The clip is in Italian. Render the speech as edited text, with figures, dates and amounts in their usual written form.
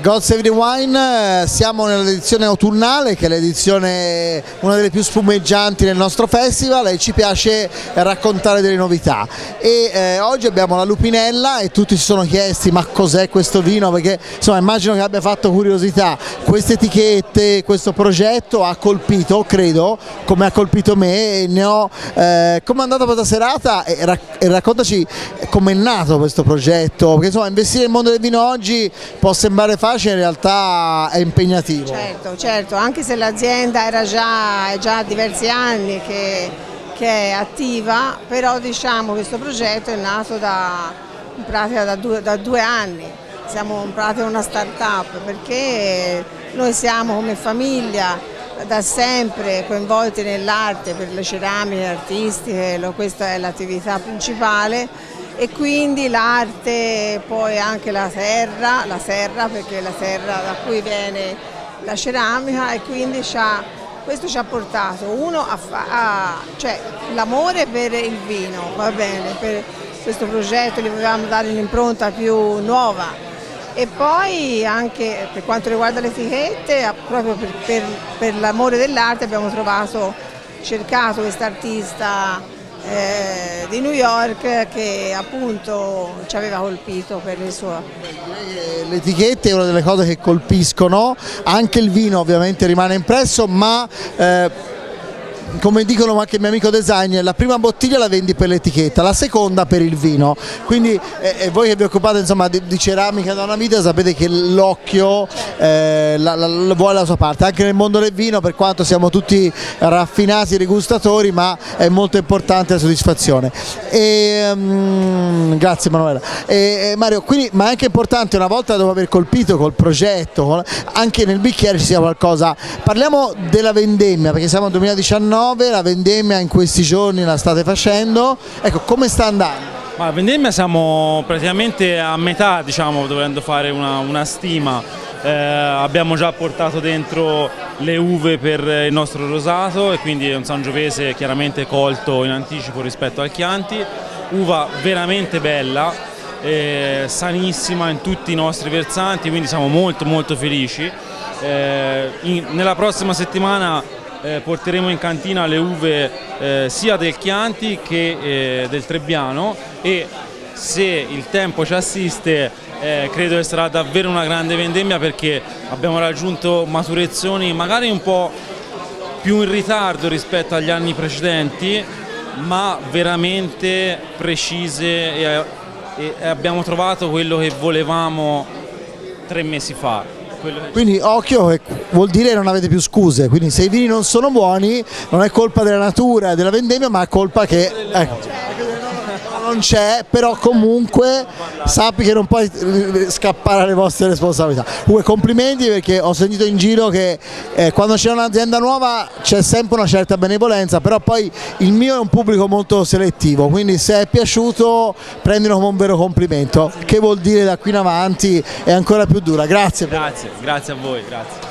God Save the Wine, siamo nell'edizione autunnale, che è l'edizione una delle più spumeggianti nel nostro festival, e ci piace raccontare delle novità. E oggi abbiamo la Lupinella e tutti si sono chiesti ma cos'è questo vino, perché insomma immagino che abbia fatto curiosità. Queste etichette, questo progetto ha colpito, credo, come ha colpito me, e ne ho come è andata questa serata, e raccontaci come è nato questo progetto, perché insomma investire nel mondo del vino oggi può sembrare facile, in realtà è impegnativo. Certo, anche se l'azienda è già diversi anni che è attiva, però diciamo questo progetto è nato in pratica da due anni. Siamo in pratica una start-up perché noi siamo come famiglia da sempre coinvolti nell'arte, per le ceramiche artistiche, questa è l'attività principale, e quindi l'arte, poi anche la serra, perché la serra da cui viene la ceramica, e quindi questo ci ha portato cioè l'amore per il vino, va bene, per questo progetto gli volevamo dare un'impronta più nuova, e poi anche per quanto riguarda le etichette, proprio per l'amore dell'arte abbiamo cercato quest'artista di New York che appunto ci aveva colpito per il suo. Le etichette è una delle cose che colpiscono, anche il vino ovviamente rimane impresso, ma come dicono anche il mio amico designer, la prima bottiglia la vendi per l'etichetta, la seconda per il vino, quindi voi che vi occupate insomma di ceramica da una vita sapete che l'occhio vuole la sua parte, anche nel mondo del vino, per quanto siamo tutti raffinati degustatori, ma è molto importante la soddisfazione. Grazie Manuela. Mario, quindi, ma è anche importante, una volta dopo aver colpito col progetto, anche nel bicchiere ci sia qualcosa. Parliamo della vendemmia, perché siamo nel 2019, la vendemmia in questi giorni la state facendo, ecco, come sta andando? Ma la vendemmia siamo praticamente a metà, diciamo, dovendo fare una stima. Abbiamo già portato dentro le uve per il nostro rosato, e quindi è un Sangiovese chiaramente colto in anticipo rispetto al Chianti, uva veramente bella, sanissima in tutti i nostri versanti, quindi siamo molto felici. Nella prossima settimana porteremo in cantina le uve sia del Chianti che del Trebbiano, e se il tempo ci assiste credo che sarà davvero una grande vendemmia, perché abbiamo raggiunto maturazioni magari un po' più in ritardo rispetto agli anni precedenti, ma veramente precise, e abbiamo trovato quello che volevamo 3 mesi fa. Quindi occhio, vuol dire che non avete più scuse, quindi se i vini non sono buoni non è colpa della natura e della vendemmia, ma è colpa che non c'è, però comunque sappi che non puoi scappare alle vostre responsabilità. Comunque complimenti, perché ho sentito in giro che quando c'è un'azienda nuova c'è sempre una certa benevolenza, però poi il mio è un pubblico molto selettivo, quindi se è piaciuto prendilo come un vero complimento, che vuol dire da qui in avanti è ancora più dura. Grazie. Grazie a voi, grazie.